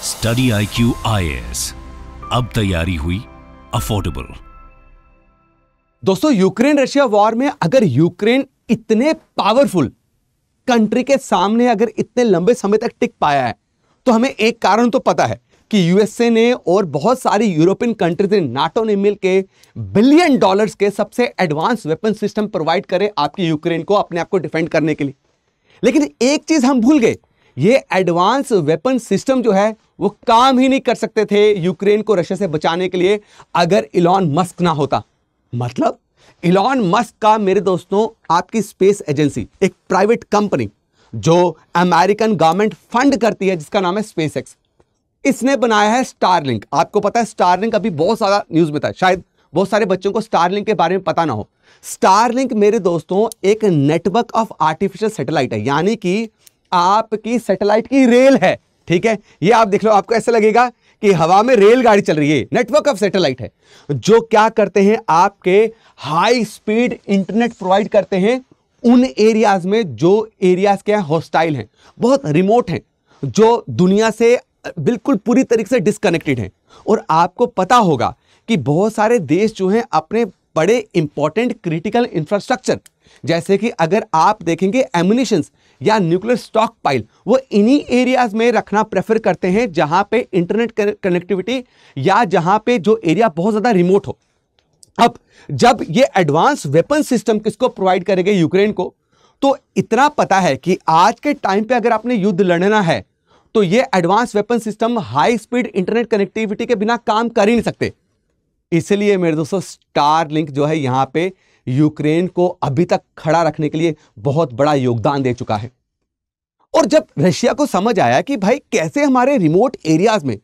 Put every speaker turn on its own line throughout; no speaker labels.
Study IQ IAS, अब तैयारी हुई अफोर्डेबल।
दोस्तों, यूक्रेन रशिया वॉर में अगर यूक्रेन इतने पावरफुल कंट्री के सामने अगर इतने लंबे समय तक टिक पाया है, तो हमें एक कारण तो पता है कि यूएसए ने और बहुत सारी यूरोपियन कंट्रीज ने, नाटो ने मिलकर बिलियन डॉलर्स के सबसे एडवांस वेपन सिस्टम प्रोवाइड करे आपकी यूक्रेन को अपने आप को डिफेंड करने के लिए। लेकिन एक चीज हम भूल गए, ये एडवांस वेपन सिस्टम जो है वो काम ही नहीं कर सकते थे यूक्रेन को रशिया से बचाने के लिए अगर इलॉन मस्क ना होता। मतलब इलॉन मस्क का, मेरे दोस्तों, आपकी स्पेस एजेंसी, एक प्राइवेट कंपनी जो अमेरिकन गवर्नमेंट फंड करती है, जिसका नाम है स्पेसएक्स, इसने बनाया है स्टारलिंक। आपको पता है स्टारलिंक अभी बहुत सारा न्यूज में था, शायद बहुत सारे बच्चों को स्टारलिंक के बारे में पता ना हो। स्टारलिंक, मेरे दोस्तों, एक नेटवर्क ऑफ आर्टिफिशियल सैटेलाइट है, यानी कि आपकी सैटेलाइट की रेल है। ठीक है, ये आप देख लो, आपको ऐसा लगेगा कि हवा में रेलगाड़ी चल रही है। नेटवर्क ऑफ सैटेलाइट है जो क्या करते हैं, आपके हाई स्पीड इंटरनेट प्रोवाइड करते हैं उन एरियाज में जो एरियाज क्या हॉस्टाइल हैं, बहुत रिमोट हैं, जो दुनिया से बिल्कुल पूरी तरीके से डिस्कनेक्टेड हैं। और आपको पता होगा कि बहुत सारे देश जो हैं अपने बड़े इंपॉर्टेंट क्रिटिकल इंफ्रास्ट्रक्चर, जैसे कि अगर आप देखेंगे एम्युनिशंस या न्यूक्लियर स्टॉक पाइल, वो इन्हीं एरियाज में रखना प्रेफर करते हैं जहां पे इंटरनेट कनेक्टिविटी या जहां पे जो एरिया बहुत ज्यादा रिमोट हो। अब जब ये एडवांस वेपन सिस्टम किसको प्रोवाइड करेंगे, यूक्रेन को, तो इतना पता है कि आज के टाइम पे अगर आपने युद्ध लड़ना है तो ये advance weapon system high speed internet connectivity के बिना काम कर ही नहीं सकते। इसलिए मेरे दोस्तों स्टारलिंक जो है यहां पे यूक्रेन को अभी तक खड़ा रखने के लिए बहुत बड़ा योगदान दे चुका है। और जब रशिया को समझ आया कि भाई कैसे हमारे रिमोट एरियाज में,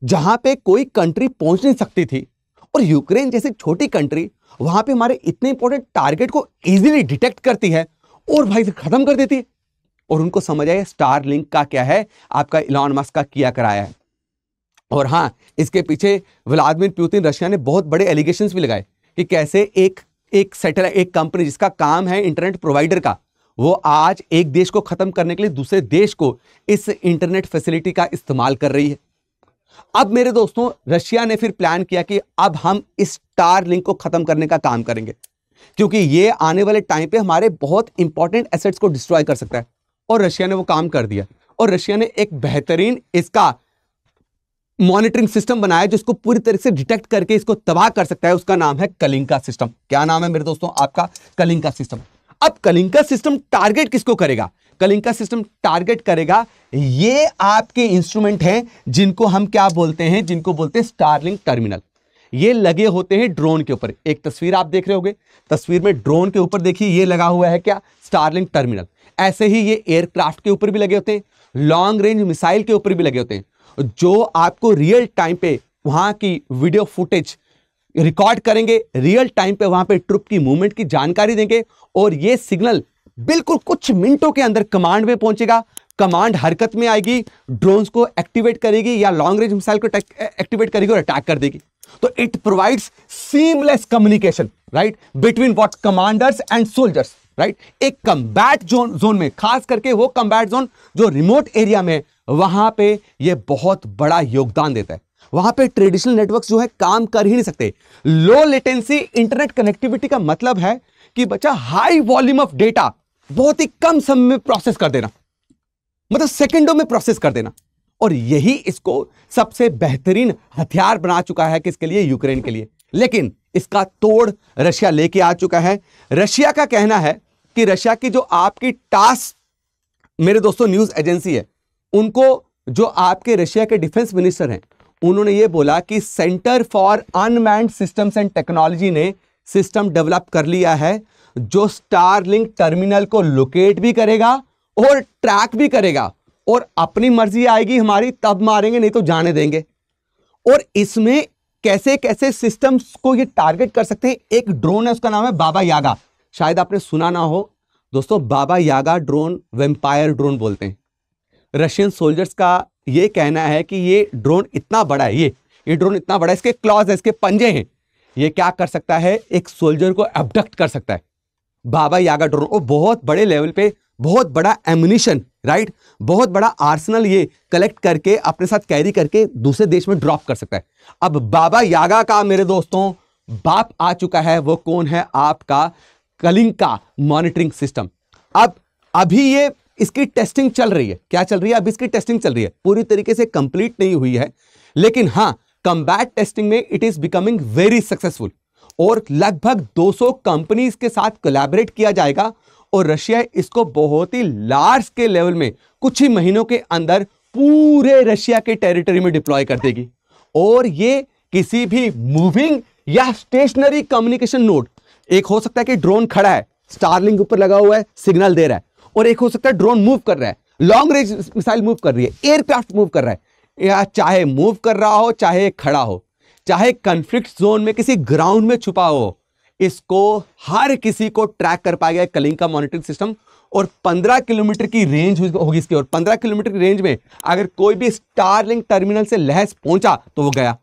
जहां पे कोई कंट्री पहुंच नहीं सकती थी, और यूक्रेन जैसी छोटी कंट्री वहां पे हमारे इतने इंपॉर्टेंट टारगेट को इजीली डिटेक्ट करती है और भाई खत्म कर देती है, और उनको समझ आया स्टारलिंक का क्या है, आपका इलॉन मस्क का किया कराया है। और हां, इसके पीछे व्लादिमीर पुतिन, रशिया ने बहुत बड़े एलिगेशंस भी लगाए कि कैसे एक सैटेलाइट, एक कंपनी जिसका काम है इंटरनेट प्रोवाइडर का, वो आज एक देश को खत्म करने के लिए दूसरे देश को इस इंटरनेट फैसिलिटी का इस्तेमाल कर रही है। अब मेरे दोस्तों, रशिया ने फिर प्लान किया कि अब हम इस स्टारलिंक को खत्म करने का काम करेंगे, क्योंकि ये आने वाले टाइम पे हमारे बहुत इंपॉर्टेंट एसेट्स को डिस्ट्रॉय कर सकता है। और रशिया ने वो काम कर दिया, और रशिया ने एक बेहतरीन इसका मॉनिटरिंग सिस्टम बनाया जो इसको पूरी तरह से डिटेक्ट करके इसको तबाह कर सकता है। उसका नाम है कलिंका सिस्टम। क्या नाम है मेरे दोस्तों आपका? कलिंका सिस्टम। अब कलिंका सिस्टम टारगेट किसको करेगा? कलिंका सिस्टम टारगेट करेगा ये आपके इंस्ट्रूमेंट हैं जिनको हम क्या बोलते हैं, जिनको बोलते हैं स्टारलिंक टर्मिनल। ये लगे होते हैं ड्रोन के ऊपर। एक तस्वीर आप देख रहे होगे, तस्वीर में ड्रोन के ऊपर देखिए ये लगा हुआ है क्या, स्टारलिंक टर्मिनल। ऐसे ही ये एयरक्राफ्ट के ऊपर भी लगे होते हैं, लॉन्ग रेंज मिसाइल के ऊपर भी लगे होते हैं, जो आपको रियल टाइम पे वहां की वीडियो फुटेज रिकॉर्ड करेंगे, रियल टाइम पे वहां पे ट्रुप की मूवमेंट की जानकारी देंगे, और ये सिग्नल बिल्कुल कुछ मिनटों के अंदर कमांड में पहुंचेगा। कमांड हरकत में आएगी, ड्रोन्स को एक्टिवेट करेगी या लॉन्ग रेंज मिसाइल को एक्टिवेट करेगी और अटैक कर देगी। तो it provides seamless communication, right, between what commanders and soldiers, right. एक कंबैट जोन में, खास करके वो कंबैट जोन जो रिमोट एरिया में, वहां पे ये बहुत बड़ा योगदान देता है। वहां पे ट्रेडिशनल नेटवर्क्स जो है काम कर ही नहीं सकते। लो लेटेंसी इंटरनेट कनेक्टिविटी का मतलब है कि बच्चा हाई वॉल्यूम ऑफ डेटा बहुत ही कम समय में प्रोसेस कर देना, मतलब सेकंडों में प्रोसेस कर देना। और यही इसको सबसे बेहतरीन हथियार बना चुका है किसके लिए? यूक्रेन के लिए। लेकिन इसका तोड़ रशिया लेके आ चुका है। रशिया का कहना है कि रशिया की जो आपकी टास, मेरे दोस्तों, न्यूज एजेंसी है, उनको जो आपके रशिया के डिफेंस मिनिस्टर हैं, उन्होंने ये बोला कि centre for unmanned systems and technology ने सिस्टम डेवलप कर लिया है जो स्टारलिंक टर्मिनल को लोकेट भी करेगा और ट्रैक भी करेगा, और अपनी मर्जी आएगी हमारी तब मारेंगे, नहीं तो जाने देंगे। और इसमें कैसे कैसे सिस्टम्स को ये टारगेट कर सकते हैं। एक ड्रोन है, उसका नाम है बाबा यागा। शायद आपने सुना ना हो दोस्तों, बाबा यागा ड्रोन वेम्पायर ड्रोन बोलते हैं। रशियन सोल्जर्स का ये कहना है कि ये ड्रोन इतना बड़ा है, ये ड्रोन इतना बड़ा है, इसके क्लॉज है, इसके पंजे हैं, ये क्या कर सकता है, एक सोल्जर को अबडक्ट कर सकता है। बाबा यागा ड्रोन, और बहुत बड़े लेवल पे बहुत बड़ा एम्युनिशन, राइट, बहुत बड़ा आर्सेनल ये कलेक्ट करके अपने साथ कैरी करके दूसरे देश में ड्रॉप कर सकता है। अब बाबा यागा का मेरे दोस्तों बाप आ चुका है, वो कौन है? आपका कलिंका मॉनिटरिंग सिस्टम। अब अभी ये इसकी टेस्टिंग चल रही है। क्या चल रही है? अब इसकी टेस्टिंग चल रही है, पूरी तरीके से कंप्लीट नहीं हुई है, लेकिन हां, कम्बैट टेस्टिंग में it is becoming very successful और लगभग 200 कंपनीज के साथ कोलैबोरेट किया जाएगा और रशिया इसको बहुत ही लार्ज के लेवल में कुछ ही महीनों के अंदर पूरे रशिया के टेरिटरी में डिप्लॉय कर देगी। और ये किसी भी मूविंग या स्टेशनरी कम्युनिकेशन नोड, एक हो सकता है कि ड्रोन खड़ा है, स्टारलिंक ऊपर लगा हुआ है, सिग्नल दे रहा है, और एक हो सकता है ड्रोन मूव कर रहा है, लॉन्ग रेंज मिसाइल मूव कर रही है, एयरक्राफ्ट मूव कर रहा है, या चाहे मूव कर रहा हो, चाहे खड़ा हो, चाहे कॉन्फ्लिक्ट जोन में किसी ग्राउंड में छुपा हो, इसको हर किसी को ट्रैक कर पाएगा कलिंका मॉनिटरिंग सिस्टम। और 15 किलोमीटर की रेंज होगी इसकी, और 15 किलोमीटर की रेंज में अगर कोई भी स्टारलिंक टर्मिनल से लैस पहुंचा तो वो गया।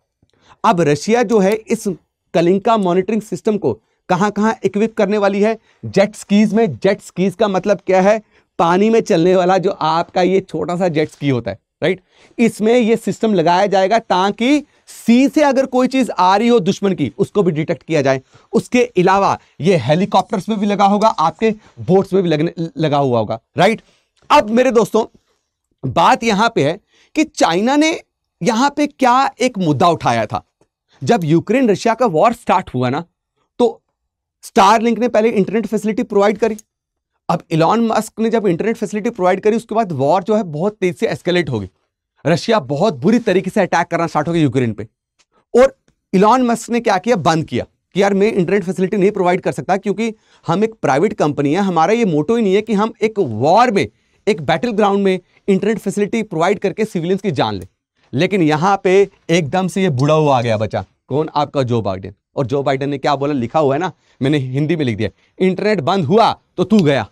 अब रशिया जो है इस कलिंका मॉनिटरिंग सिस्टम को कहां कहां इक्विप करने वाली है? जेट स्कीज में। जेट स्कीज का मतलब क्या है? पानी में चलने वाला जो आपका ये छोटा सा जेट स्की होता है, राइट, इसमें ये सिस्टम लगाया जाएगा ताकि सी से अगर कोई चीज आ रही हो दुश्मन की, उसको भी डिटेक्ट किया जाए। उसके अलावा ये हेलीकॉप्टर्स में भी लगा होगा, आपके बोट्स में भी लगा हुआ होगा, राइट। अब मेरे दोस्तों बात यहां पे है कि चाइना ने यहां पे क्या एक मुद्दा उठाया था। जब यूक्रेन रशिया का वॉर स्टार्ट हुआ ना, तो स्टारलिंक ने पहले इंटरनेट फैसिलिटी प्रोवाइड करी। अब इलॉन मस्क ने जब इंटरनेट फैसिलिटी प्रोवाइड करी, उसके बाद वॉर जो है बहुत तेज से एस्केलेट हो गई। रशिया बहुत बुरी तरीके से अटैक करना स्टार्ट हो गया यूक्रेन पे, और इलॉन मस्क ने क्या किया? बंद किया कि यार मैं इंटरनेट फैसिलिटी नहीं प्रोवाइड कर सकता, क्योंकि हम एक प्राइवेट कंपनी है, हमारा ये मोटो ही नहीं है कि हम एक वॉर में, एक बैटल ग्राउंड में इंटरनेट फैसिलिटी प्रोवाइड करके सिविलियंस की जान ले। लेकिन यहां पे एकदम से ये बुढ़ा हुआ आ गया बचा। कौन? आपका जो बाइडेन। और जो बाइडेन ने क्या बोला? लिखा हुआ है ना, मैंने हिंदी में लिख दिया, इंटरनेट बंद हुआ तो तू गया,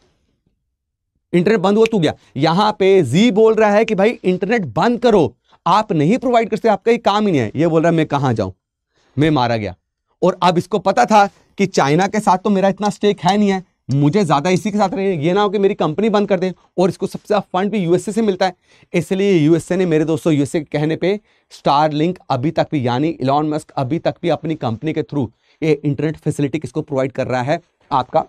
इंटरनेट बंद हुआ तू गया। यहां पे जी बोल रहा है कि भाई इंटरनेट बंद करो, आप नहीं प्रोवाइड करते, आपका ये काम ही नहीं है। ये बोल रहा है मैं कहां जाऊं, मैं मारा गया। और अब इसको पता था कि चाइना के साथ तो मेरा इतना स्टेक है नहीं है, मुझे ज्यादा इसी के साथ रहे, ये ना हो कि मेरी कंपनी बंद कर दे। और इसको सबसे ज्यादा फंड भी यूएसए से मिलता है, इसलिए यूएसए ने, मेरे दोस्तों, यूएसए के कहने पे स्टारलिंक अभी तक भी, यानी इलॉन मस्क अभी तक भी अपनी कंपनी के थ्रू ये इंटरनेट फैसिलिटी किसको प्रोवाइड कर रहा है? आपका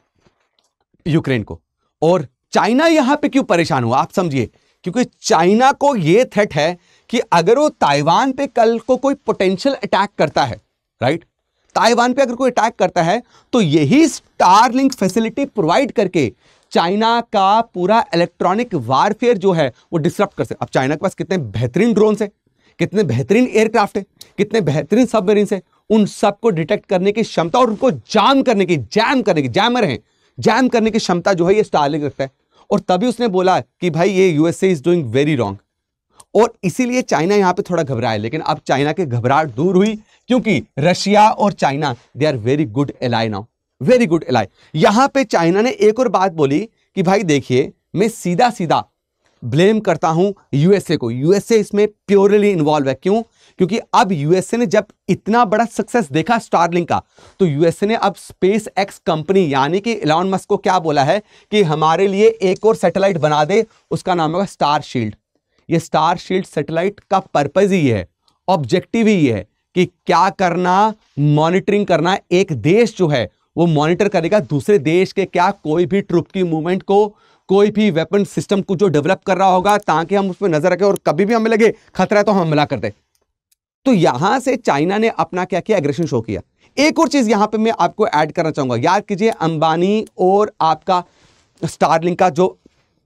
यूक्रेन को। और चाइना यहां पे क्यों परेशान हुआ? आप समझिए, क्योंकि चाइना को यह थ्रेट है कि अगर वो ताइवान पे कल को कोई पोटेंशियल अटैक करता है, राइट, ताइवान पे अगर कोई अटैक करता है, तो यही स्टारलिंक फैसिलिटी प्रोवाइड करके चाइना का पूरा इलेक्ट्रॉनिक वारफेयर जो है वो डिसरप्ट कर सकते। अब चाइना के पास कितने बेहतरीन ड्रोन्स है, कितने बेहतरीन एयरक्राफ्ट है, कितने बेहतरीन सबमरीन्स है, उन सबको डिटेक्ट करने की क्षमता और उनको जैम करने की जैमर हैं, जैम करने की क्षमता जो है ये स्टारलिंक रखता है। और तभी उसने बोला कि भाई ये USA is doing very wrong, और इसीलिए चाइना यहां पे थोड़ा घबराया। लेकिन अब चाइना की घबराहट दूर हुई, क्योंकि रशिया और China they are very good ally now, very good ally. यहां पे चाइना ने एक और बात बोली कि भाई देखिए, मैं सीधा सीधा ब्लेम करता हूं यूएसए को, यूएसए इसमें प्योरली इन्वॉल्व है। क्यों? क्योंकि अब यूएसए ने जब इतना बड़ा सक्सेस देखा स्टारलिंक का, तो यूएसए ने अब स्पेस एक्स कंपनी यानी कि इलॉन मस्क को क्या बोला है कि हमारे लिए एक और सैटेलाइट बना दे, उसका नाम होगा स्टार शील्ड। ये स्टार शील्ड सैटेलाइट का पर्पज ही है, ऑब्जेक्टिव ही है कि क्या करना, मॉनिटरिंग करना। एक देश जो है वो मॉनिटर करेगा दूसरे देश के क्या कोई भी ट्रुप की मूवमेंट को, कोई भी वेपन सिस्टम को जो डेवलप कर रहा होगा, ताकि हम उस पर नजर रखें और कभी भी हमें लगे खतरा है तो हम हमला कर दें। तो यहां से चाइना ने अपना क्या किया? एग्रेशन शो किया। एक और चीज यहां पे मैं आपको ऐड करना चाहूंगा, याद कीजिए अंबानी और आपका स्टारलिंक का जो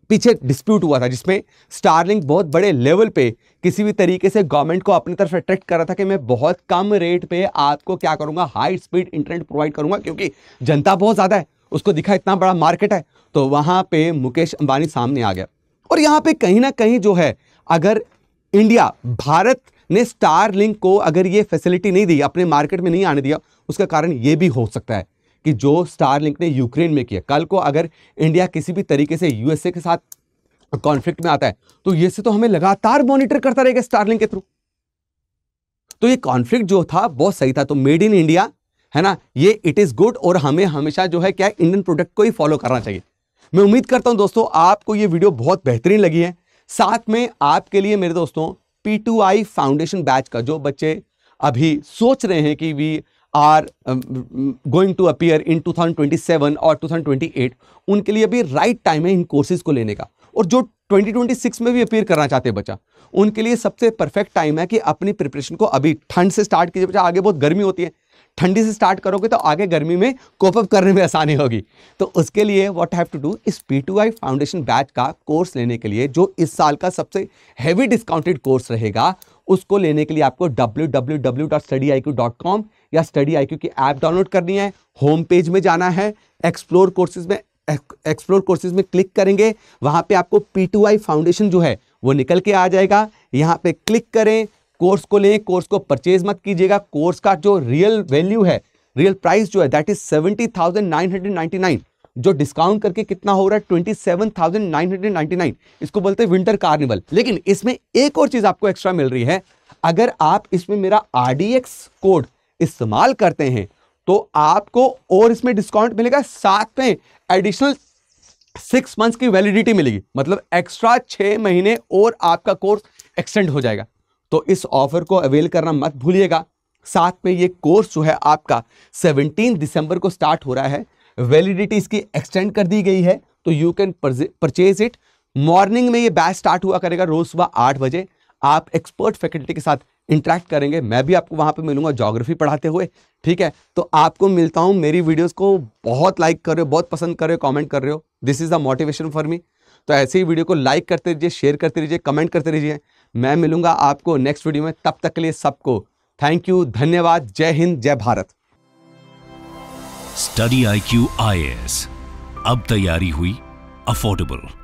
पीछे डिस्प्यूट हुआ था, जिसमें स्टारलिंक बहुत बड़े लेवल पे किसी भी तरीके से गवर्नमेंट को अपनी तरफ अट्रैक्ट कर रहा था कि मैं बहुत कम रेट पे आपको क्या करूंगा, हाई स्पीड इंटरनेट प्रोवाइड करूंगा, क्योंकि जनता बहुत ज्यादा है, उसको दिखा इतना बड़ा मार्केट है। तो वहां पे मुकेश अंबानी सामने आ गया। और यहां पे कहीं ना कहीं जो है, अगर इंडिया, भारत ने स्टारलिंक को अगर ये फैसिलिटी नहीं दी, अपने मार्केट में नहीं आने दिया, उसका कारण ये भी हो सकता है कि जो स्टारलिंक ने यूक्रेन में किया, कल को अगर इंडिया किसी भी तरीके से यूएसए के साथ कॉन्फ्लिक्ट में आता है, तो ये से तो हमें लगातार मॉनिटर करता रहेगा स्टारलिंक के थ्रू। तो ये कॉन्फ्लिक्ट जो था बहुत सही था। तो मेड इन इंडिया है ना, ये इट इज गुड, और हमें हमेशा जो है क्या, इंडियन प्रोडक्ट को ही फॉलो करना चाहिए। मैं उम्मीद करता हूं दोस्तों आपको ये वीडियो बहुत बेहतरीन लगी है। साथ में आपके लिए मेरे दोस्तों P2I फाउंडेशन बैच का, जो बच्चे अभी सोच रहे हैं कि we are going to appear in 2027 और 2028, उनके लिए अभी राइट टाइम है इन कोर्सेज को लेने का। और जो 2026 में भी अपीयर करना चाहते हैं बच्चा, उनके लिए सबसे परफेक्ट टाइम है कि अपनी प्रिपरेशन को अभी ठंड से स्टार्ट कीजिए बच्चा। आगे बहुत गर्मी होती है, ठंडी से स्टार्ट करोगे तो आगे गर्मी में कोप अप करने में आसानी होगी। तो उसके लिए व्हाट हैव टू डू, इस P2I फाउंडेशन बैच का कोर्स लेने के लिए, जो इस साल का सबसे हैवी डिस्काउंटेड कोर्स रहेगा, उसको लेने के लिए आपको www.studyiq.com या StudyIQ की ऐप डाउनलोड करनी है। होम पेज में जाना है, एक्सप्लोर कोर्सेज में क्लिक करेंगे, वहां पे आपको P2I फाउंडेशन जो है वो निकल के आ जाएगा। यहां पे क्लिक करें, कोर्स को लें, कोर्स को परचेज मत कीजिएगा। कोर्स का जो रियल वैल्यू है, रियल प्राइस जो है, दैट इज 70,999, जो डिस्काउंट करके कितना हो रहा है 27,999। इसको बोलते हैं विंटर कार्निवल। लेकिन इसमें एक और चीज आपको एक्स्ट्रा मिल रही है, अगर आप इसमें मेरा RDX कोड इस्तेमाल करते हैं तो आपको और इसमें डिस्काउंट मिलेगा, साथ में एडिशनल 6 मंथ्स की वैलिडिटी मिलेगी, मतलब एक्स्ट्रा 6 महीने और आपका कोर्स एक्सटेंड हो जाएगा। तो इस ऑफर को अवेल करना मत भूलिएगा। साथ में ये कोर्स जो है आपका 17 दिसंबर को स्टार्ट हो रहा है, वैलिडिटी इसकी एक्सटेंड कर दी गई है, तो you can purchase it. Morning में ये बैच स्टार्ट हुआ करेगा रोज सुबह 8 बजे। आप एक्सपर्ट फैकल्टी के साथ इंटरेक्ट करेंगे, मैं भी आपको वहां पे मिलूंगा ज्योग्राफी पढ़ाते हुए, ठीक है। तो आपको मिलता हूं, मेरी वीडियोस को बहुत लाइक कर रहे हो, बहुत पसंद कर रहे हो, कमेंट कर रहे हो, this is the motivation for me. तो ऐसे ही वीडियो को लाइक करते रहिए, शेयर करते रहिए, कमेंट करते रहिए। मैं मिलूंगा आपको नेक्स्ट वीडियो में, तब तक के लिए सबको थैंक यू, धन्यवाद, जय हिंद, जय भारत।
StudyIQ IAS, अब तैयारी हुई अफोर्डेबल।